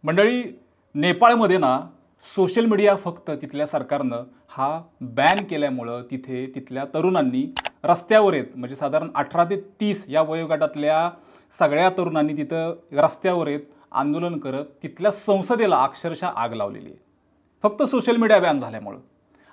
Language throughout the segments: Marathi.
मंडळी, नेपाळमध्ये ना सोशल मीडिया फक्त तिथल्या सरकारनं हा बॅन केल्यामुळं तिथल्या तरुणांनी रस्त्यावर येत, म्हणजे साधारण 18 ते 30 या वयोगटातल्या सगळ्या तरुणांनी तिथं रस्त्यावर येत आंदोलन करत तिथल्या संसदेला अक्षरशः आग लावलेली आहे, फक्त सोशल मीडिया बॅन झाल्यामुळं.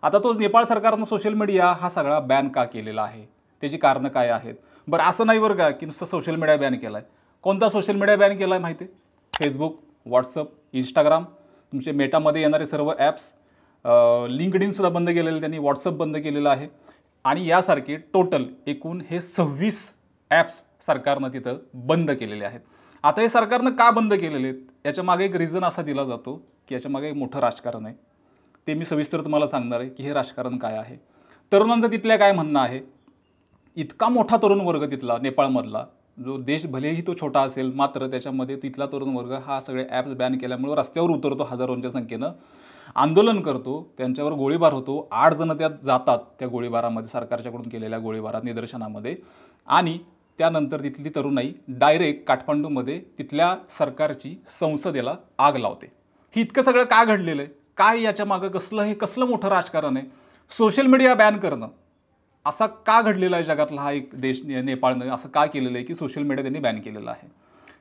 आता तो नेपाळ सरकारनं सोशल मीडिया हा सगळा बॅन का केलेला आहे, त्याची कारणं काय आहेत? बरं, असं नाही बरं का की नुसतं सोशल मीडिया बॅन केला आहे. कोणता सोशल मीडिया बॅन केला आहे माहिती आहे? फेसबुक, व्हॉट्सअप, इंस्टाग्राम, तुमचे मेटामध्ये येणारे सर्व ॲप्स, लिंक्डइनसुद्धा बंद केलेलं त्यांनी, व्हॉट्सअप बंद केलेलं आहे. आणि यासारखे टोटल एकूण हे 26 ॲप्स सरकारनं तिथं बंद केलेले आहेत. आता हे सरकारनं का बंद केलेले आहेत याच्या मागे एक रिझन असा दिला जातो की याच्या मागे एक मोठं राजकारण आहे. ते मी सविस्तर तुम्हाला सांगणार आहे की हे राजकारण काय आहे. तरुणांचं तिथल्या काय म्हणणं आहे, इतका मोठा तरुण वर्ग तिथला नेपाळमधला, जो देश भलेही तो छोटा असेल मात्र त्याच्यामध्ये तिथला तरुण वर्ग हा सगळे ॲप्स बॅन केल्यामुळे रस्त्यावर उतरतो, हजारोंच्या संख्येनं आंदोलन करतो, त्यांच्यावर गोळीबार होतो. 8 जण त्यात जातात त्या गोळीबारामध्ये, सरकारच्याकडून केलेल्या गोळीबारात, निदर्शनामध्ये. आणि त्यानंतर तिथली तरुणाई डायरेक्ट काठमांडूमध्ये तिथल्या सरकारची संसदेला आग लावते. ही इतकं सगळं का घडलेलं आहे, काय याच्या मागं कसलं मोठं राजकारण आहे? सोशल मीडिया बॅन करणं असा का घडलेला आहे जगातला हा एक देश, नेपाळनं असं का केलेलं आहे की सोशल मीडिया त्यांनी बॅन केलेलं आहे?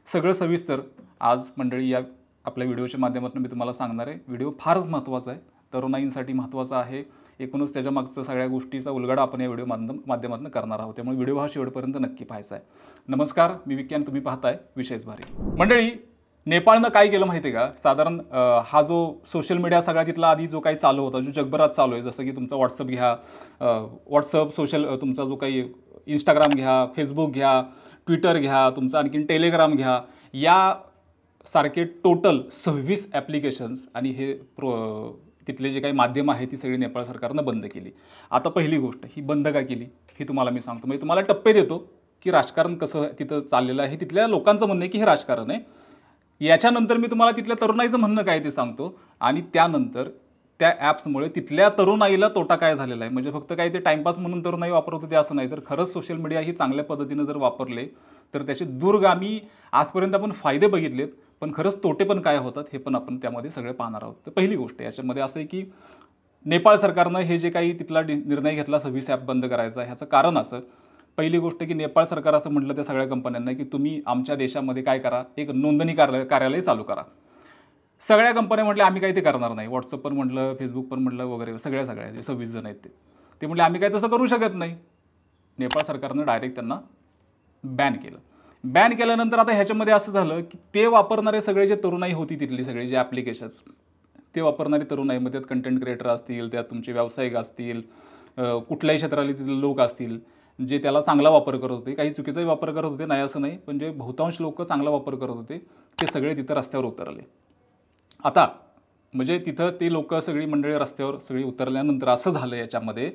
सगळं सविस्तर आज मंडळी या आपल्या व्हिडिओच्या माध्यमातून मी तुम्हाला सांगणार आहे. व्हिडिओ फारच महत्त्वाचा आहे, तरुणाईंसाठी महत्त्वाचा आहे. एकूणच त्याच्या मागचं सगळ्या गोष्टीचा उलगडा आपण या व्हिडिओ माध्यमातून करणार आहोत, त्यामुळे व्हिडिओ हा शेवटपर्यंत नक्की पाहायचा आहे. नमस्कार, मी विक्यान, तुम्ही पाहताय विशेष भारी. मंडळी, नेपाळनं काय केलं माहिती आहे का? साधारण हा जो सोशल मीडिया सगळा तिथला आधी जो काही चालू होता, जो जगभरात चालू आहे, जसं की तुमचा व्हॉट्सअप घ्या, व्हॉट्सअप सोशल, तुमचा जो काही इंस्टाग्राम घ्या, फेसबुक घ्या, ट्विटर घ्या, तुमचा आणखीन टेलिग्राम घ्या, या सारखे टोटल 26 ॲप्लिकेशन्स आणि हे तिथले जे काही माध्यमं आहेत ती सगळी नेपाळ सरकारनं बंद केली. आता पहिली गोष्ट, ही बंद का केली हे तुम्हाला मी सांगतो. म्हणजे तुम्हाला टप्पे देतो की राजकारण कसं तिथं चाललेलं आहे. तिथल्या लोकांचं म्हणणं आहे की हे राजकारण आहे. याच्यानंतर मी तुम्हाला तिथल्या तरुणाईचं म्हणणं काय ते सांगतो. आणि त्यानंतर त्या ॲप्समुळे तिथल्या तरुणाईला तोटा काय झालेला आहे. म्हणजे फक्त काय ते टाईमपास म्हणून तरुणाई वापरत होते असं नाही, तर खरंच सोशल मीडिया ही चांगल्या पद्धतीनं जर वापरले तर त्याचे दूरगामी आजपर्यंत आपण फायदे बघितलेत, पण खरंच तोटे पण काय होतात हे पण आपण त्यामध्ये सगळे पाहणार आहोत. तर पहिली गोष्ट याच्यामध्ये असं आहे की नेपाळ सरकारनं हे जे काही तिथला निर्णय घेतला 26 ॲप बंद करायचा, ह्याचं कारण असं, पहिली गोष्ट की नेपाळ सरकार असं म्हटलं त्या सगळ्या कंपन्यांना की तुम्ही आमच्या देशामध्ये काय करा, एक नोंदणी कार्यालय चालू करा. सगळ्या कंपन्या म्हटल्या आम्ही काही ते करणार नाही. व्हॉट्सअप पण म्हटलं, फेसबुक पण म्हटलं वगैरे, सगळ्या जे 26 जण आहेत ते म्हटले आम्ही काही तसं करू शकत नाही. नेपाळ सरकारनं डायरेक्ट त्यांना बॅन केलं. बॅन केल्यानंतर आता ह्याच्यामध्ये असं झालं की ते वापरणारे सगळे जे तरुणाई होती तिथली, सगळे जे ॲप्लिकेशन्स ते वापरणारे तरुणाईमध्ये त्यात कंटेंट क्रिएटर असतील, त्यात तुमचे व्यावसायिक असतील, कुठल्याही क्षेत्रातले तिथले लोक असतील जे त्याला चांगला वापर करत होते, काही चुकीचाही वापर करत होते, नाही असं नाही, पण जे बहुतांश लोक चांगला वापर करत होते ते सगळे तिथं रस्त्यावर उतरले. आता म्हणजे तिथं ते लोक सगळी मंडळी रस्त्यावर सगळी उतरल्यानंतर असं झालं याच्यामध्ये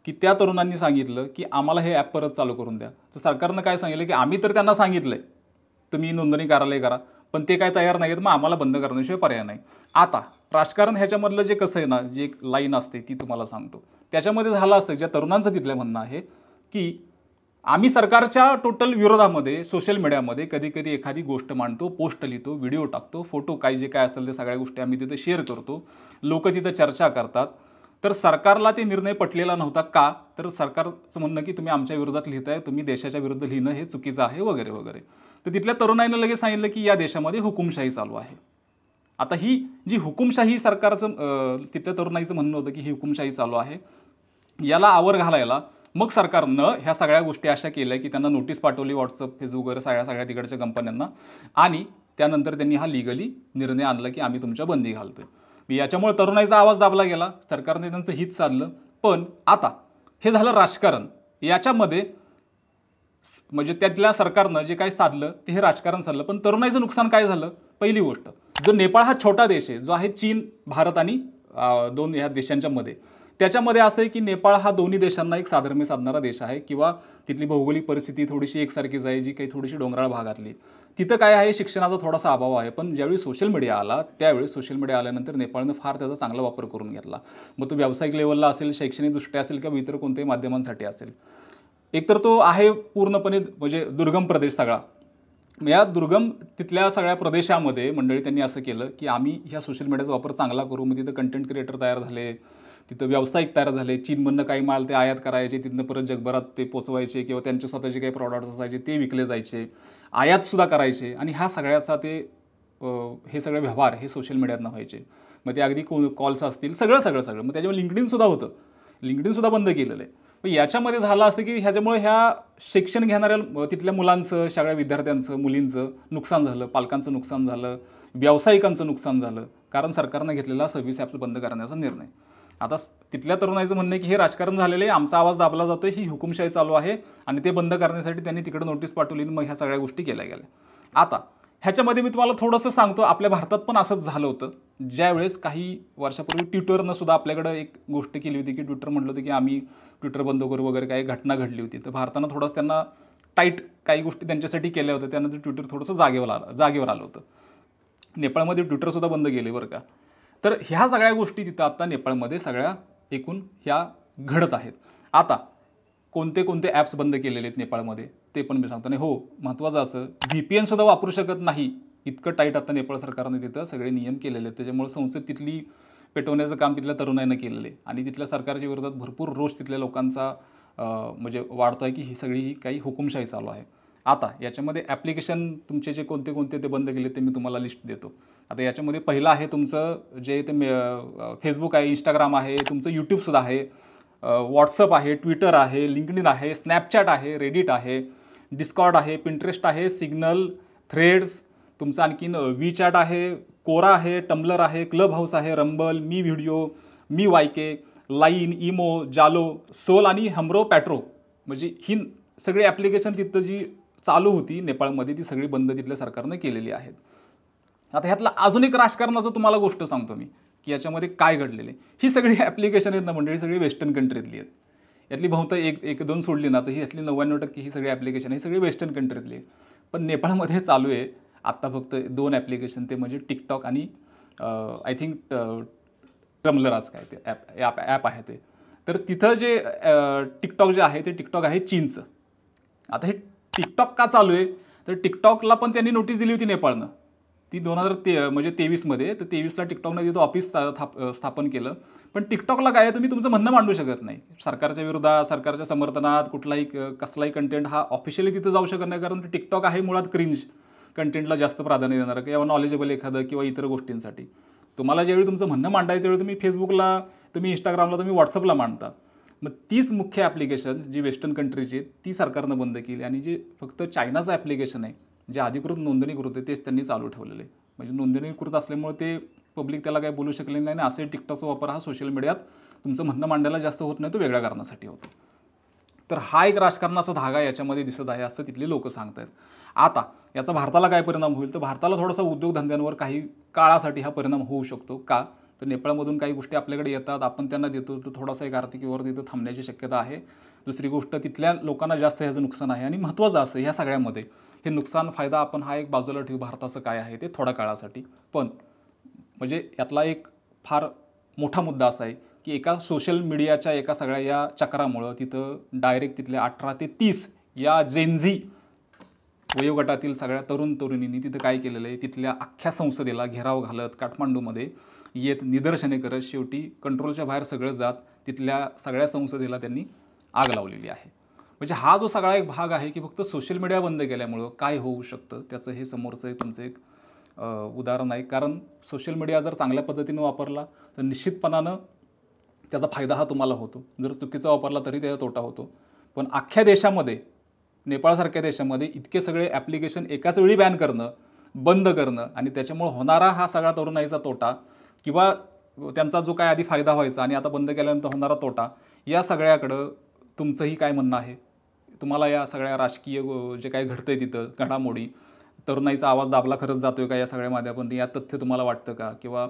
की त्या तरुणांनी सांगितलं की आम्हाला हे ॲप परत चालू करून द्या. तर सरकारनं काय सांगितलं की आम्ही तर त्यांना सांगितलं आहे तुम्ही नोंदणी कार्यालय करा, पण ते काय तयार नाही आहेत, मग आम्हाला बंद करण्याशिवाय पर्याय नाही. आता राजकारण ह्याच्यामधलं जे कसं आहे ना, जी एक लाईन असते ती तुम्हाला सांगतो. त्याच्यामध्ये झालं असं, ज्या तरुणांचं तिथलं म्हणणं आहे की आम्ही सरकारच्या टोटल विरोधामध्ये सोशल मीडियामध्ये कधी कधी एखादी गोष्ट मांडतो, पोस्ट लिहितो, व्हिडिओ टाकतो, फोटो काय जे काय असेल ते सगळ्या गोष्टी आम्ही तिथं शेअर करतो, लोक तिथं चर्चा करतात. तर सरकारला ते निर्णय पटलेला नव्हता का, तर सरकारचं म्हणणं की तुम्ही आमच्या विरोधात लिहिताय, तुम्ही देशाच्या विरुद्ध लिहिणं हे चुकीचं आहे वगैरे वगैरे. तर तिथल्या तरुणाईनं लगेच सांगितलं की या देशामध्ये हुकुमशाही चालू आहे. आता ही जी हुकुमशाही सरकारचं तिथल्या तरुणाईचं म्हणणं होतं की ही हुकुमशाही चालू आहे, याला आवर घालायला मग सरकारनं ह्या सगळ्या गोष्टी अशा केल्या की त्यांना नोटीस पाठवली, व्हॉट्सअप, फेसबुक वगैरे सगळ्या तिकडच्या कंपन्यांना. आणि त्यानंतर त्यांनी हा लिगली निर्णय आणला की आम्ही तुमच्या बंदी घालतोय. याच्यामुळे तरुणाईचा आवाज दाबला गेला, सरकारने त्यांचं हित साधलं. पण आता हे झालं राजकारण. याच्यामध्ये म्हणजे त्यातल्या सरकारनं जे काही साधलं ते हे राजकारण साधलं, पण तरुणाईचं नुकसान काय झालं? पहिली गोष्ट, जो नेपाळ हा छोटा देश आहे, जो आहे चीन, भारत आणि 2 ह्या देशांच्या मध्ये, त्याच्यामध्ये असं आहे की नेपाळ हा दोन्ही देशांना एक साधर्म्य साधणारा देश आहे, किंवा तिथली भौगोलिक परिस्थिती थोडीशी एकसारखीच आहे, जी काही थोडीशी डोंगराळ भागातली. तिथं काय आहे, शिक्षणाचा थोडासा अभाव आहे. पण ज्यावेळी सोशल मीडिया आला त्यावेळी सोशल मीडिया आल्यानंतर नेपाळनं फार त्याचा चांगला वापर करून घेतला. मग तो व्यावसायिक लेवलला असेल, शैक्षणिकदृष्ट्या असेल किंवा इतर कोणत्याही माध्यमांसाठी असेल. एकतर तो आहे पूर्णपणे म्हणजे दुर्गम प्रदेश सगळा, या दुर्गम तिथल्या सगळ्या प्रदेशामध्ये मंडळी त्यांनी असं केलं की आम्ही ह्या सोशल मीडियाचा वापर चांगला करू. मग तिथं कंटेंट क्रिएटर तयार झाले, तिथं व्यावसायिक तयार झाले. चीनमधनं काही माल ते आयात करायचे, तिथनं परत जगभरात ते पोचवायचे किंवा त्यांचे स्वतःचे काही प्रॉडक्ट्स असायचे ते विकले जायचे, आयातसुद्धा करायचे. आणि ह्या सगळ्याचा ते हे सगळे व्यवहार हे सोशल मीडियातनं व्हायचे. मग ते अगदी कॉल्स असतील, सगळं सगळं सगळं. मग त्याच्यामुळे लिंक्डइनसुद्धा होतं, लिंक्डइनसुद्धा बंद केलेलं आहे. पण याच्यामध्ये झालं असं की ह्याच्यामुळे ह्या शिक्षण घेणाऱ्या तिथल्या मुलांचं, सगळ्या विद्यार्थ्यांचं, मुलींचं नुकसान झालं, पालकांचं नुकसान झालं, व्यावसायिकांचं नुकसान झालं, कारण सरकारनं घेतलेला 26 ॲप्स बंद करण्याचा निर्णय. आता तिथल्या तरुणाईचं म्हणणं आहे की हे राजकारण झालेलं आहे, आमचा आवाज दाबला जातो, ही हुकुमशाही चालू आहे आणि ते बंद करण्यासाठी त्यांनी तिकडे नोटीस पाठवली आणि मग ह्या सगळ्या गोष्टी केल्या गेल्या. आता ह्याच्यामध्ये मी तुम्हाला थोडंसं सांगतो, आपल्या भारतात पण असंच झालं होतं. ज्यावेळेस काही वर्षापूर्वी ट्विटरनं सुद्धा आपल्याकडं एक गोष्ट केली होती की ट्विटर म्हटलं होतं की आम्ही ट्विटर बंद करू वगैरे, काही घटना घडली होती. तर भारतानं थोडंसं त्यांना टाईट काही गोष्टी त्यांच्यासाठी केल्या होत्या. त्यानंतर ट्विटर थोडंसं जागेवर आलं होतं. नेपाळमध्ये ट्विटरसुद्धा बंद केले बरं का. तर ह्या सगळ्या गोष्टी तिथं आता नेपाळमध्ये सगळ्या एकूण ह्या घडत आहेत. आता कोणते कोणते ॲप्स बंद केलेले आहेत नेपाळमध्ये ते पण मी सांगतो. नाही हो, महत्त्वाचं असं VPN सुद्धा वापरू शकत नाही, इतकं टाईट आता नेपाळ सरकारने तिथं सगळे नियम केलेले आहेत. त्याच्यामुळे संसद तिथली पेटवण्याचं काम तिथल्या तरुणाईनं केलेलं आहे आणि तिथल्या सरकारच्या विरोधात भरपूर रोष तिथल्या लोकांचा म्हणजे वाढतो आहे की ही सगळी काही हुकुमशाही चालू आहे. आता याच्यामध्ये ॲप्लिकेशन तुमचे जे कोणते कोणते ते बंद केले ते मी तुम्हाला लिस्ट देतो. आता याच्यामध्ये पहिलं आहे तुमचं जे ते फेसबुक आहे, इंस्टाग्राम आहे, तुमचं यूट्यूबसुद्धा आहे, व्हॉट्सअप आहे, ट्विटर आहे, लिंक्डइन आहे, स्नॅपचॅट आहे, रेडिट आहे, डिस्कॉर्ड आहे, पिंटरेस्ट आहे, सिग्नल, थ्रेड्स, तुमचं आणखीन WeChat आहे, कोरा आहे, टम्बलर आहे, क्लब हाऊस आहे, रंबल, मी व्हिडिओ, मी वायके, लाईन, इमो, जालो, सोल आणि हमरो पॅट्रो. म्हणजे ही सगळी ॲप्लिकेशन तिथं जी चालू होती नेपाळमध्ये ती सगळी बंद तिथल्या सरकारनं केलेली आहेत. आता ह्यातलं अजून एक राजकारणाचं तुम्हाला गोष्ट सांगतो मी की याच्यामध्ये काय घडलेले. ही सगळी ॲप्लिकेशन आहेत ना मंडळी, सगळी वेस्टर्न कंट्रीतली आहेत. यातली बहुतेक एक दोन सोडली ना तर ही यातली 99% ही सगळी ॲप्लिकेशन ही सगळी वेस्टर्न कंट्रीतली आहे. पण नेपाळमध्ये चालू आहे आत्ता फक्त 2 ॲप्लिकेशन, ते म्हणजे टिकटॉक आणि आय थिंक ट्रम्बलर असं काय ते ॲप आहे ते. तर तिथं जे टिकटॉक जे आहे ते टिकटॉक आहे चीनचं. आता हे टिकटॉक का चालू आहे, तर टिकटॉकला पण त्यांनी नोटीस दिली होती नेपाळनं, ती 2023मध्ये. तर 23ला टिकटॉकनं तिथं ऑफिस स्थापन केलं. पण टिकटॉकला काय आहे, तुम्ही तुमचं म्हणणं मांडू शकत नाही सरकारच्या विरोधात, सरकारच्या समर्थनात. कसलाही कंटेंट हा ऑफिशियली तिथं जाऊ शकत नाही, कारण टिकटॉक आहे मुळात क्रिंज कंटेंटला जास्त प्राधान्य देणारं किंवा नॉलेजेबल एखादं किंवा इतर गोष्टींसाठी. तुम्हाला ज्यावेळी तुमचं म्हणणं मांडायचं त्यावेळी तुम्ही फेसबुकला, तुम्ही इंस्टाग्रामला, तुम्ही व्हॉट्सअपला मांडता. मग तीच मुख्य ॲप्लिकेशन जी वेस्टर्न कंट्रीची ती सरकारनं बंद केली आणि जे फक्त चायनाचं ॲप्लिकेशन आहे, जे अधिकृत नोंदणीकृत आहे, तेच त्यांनी चालू ठेवलेलं आहे. म्हणजे नोंदणीकृत असल्यामुळे ते पब्लिक त्याला काही बोलू शकले नाही. आणि असे टिकटॉकचा वापर हा सोशल मीडियात तुमचं म्हणणं मांडायला जास्त होत नाही, तो वेगळ्या कारणासाठी होतो. तर हा एक राजकारणाचा धागा याच्यामध्ये दिसत आहे असं तिथली लोक सांगत आहेत. आता याचा भारताला काय परिणाम होईल, तर भारताला थोडासा उद्योगधंद्यांवर काही काळासाठी हा परिणाम होऊ शकतो. का, तर नेपाळमधून काही गोष्टी आपल्याकडे येतात, आपण त्यांना देतो, तर थोडासा एक आर्थिक व्यवहार तिथं थांबण्याची शक्यता आहे. दुसरी गोष्ट, तिथल्या लोकांना जास्त ह्याचं नुकसान आहे. आणि महत्त्वाचं असं ह्या सगळ्यामध्ये हे नुकसान फायदा आपण हा एक बाजूला ठेवू, भारताचं काय आहे ते थोड्या काळासाठी. पण म्हणजे यातला एक फार मोठा मुद्दा असा आहे की एका सोशल मीडियाच्या एका सगळ्या या चक्रामुळं तिथं डायरेक्ट तिथल्या 18 ते 30 या जेनझी वयोगटातील सगळ्या तरुण तरुणींनी तिथं काय केलेलं आहे, तिथल्या अख्ख्या संसदेला घेराव घालत काठमांडूमध्ये येत निदर्शने करत शेवटी कंट्रोलच्या बाहेर सगळं जात तिथल्या सगळ्या संसदेला त्यांनी आग लावलेली आहे. म्हणजे हा जो सगळा एक भाग आहे की फक्त सोशल मीडिया बंद केल्यामुळं काय होऊ शकतं त्याचं हे समोरचं एक तुमचं एक उदाहरण आहे. कारण सोशल मीडिया जर चांगल्या पद्धतीनं वापरला तर निश्चितपणानं त्याचा फायदा हा तुम्हाला होतो, जर चुकीचा वापरला तरी त्याचा तोटा होतो. पण अख्ख्या देशामध्ये, नेपाळसारख्या देशामध्ये इतके सगळे ॲप्लिकेशन एकाच वेळी बॅन करणं, बंद करणं आणि त्याच्यामुळे होणारा हा सगळा तरुणाईचा तोटा किंवा त्यांचा जो काय आधी फायदा व्हायचा आणि आता बंद केल्यानंतर होणारा तोटा, या सगळ्याकडं तुमचंही काय म्हणणं आहे? तुम्हाला या सगळ्या राजकीय जे काही घडतंय तिथं घडामोडी, तरुणाईचा आवाज दाबला खरंच जातोय का या सगळ्या माध्यमातून, या तथ्य तुम्हाला वाटतं का? किंवा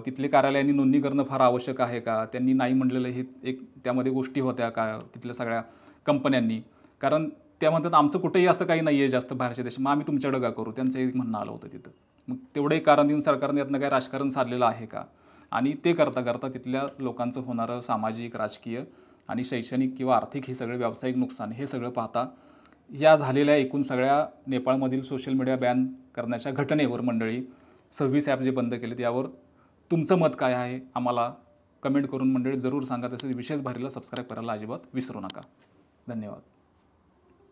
तिथले कार्यालयांनी नोंदणी करणं फार आवश्यक आहे का? त्यांनी नाही म्हणलेलं हे एक त्यामध्ये गोष्टी होत्या का तिथल्या सगळ्या कंपन्यांनी? कारण त्या म्हणतात आमचं कुठेही असं काही नाही आहे जास्त बाहेरच्या देशात, मग आम्ही तुमच्याकडं का करू, त्यांचं एक म्हणणं आलं होतं तिथं. मग तेवढं एक कारण देऊन सरकारने यातनं काही राजकारण साधलेलं आहे का? आणि ते करता करता तिथल्या लोकांचं होणारं सामाजिक, राजकीय आणि शैक्षणिक किंवा आर्थिक हे सगळे व्यावसायिक नुकसान हे सगळं पाहता या झालेल्या एकूण सगळ्या नेपाळमधील सोशल मीडिया बॅन करण्याच्या घटनेवर मंडळी 26 ॲप जे बंद केलेत यावर तुमचं मत काय आहे आम्हाला कमेंट करून मंडळी जरूर सांगा. तसेच विशेष भारीला सबस्क्राईब करायला अजिबात विसरू नका. धन्यवाद.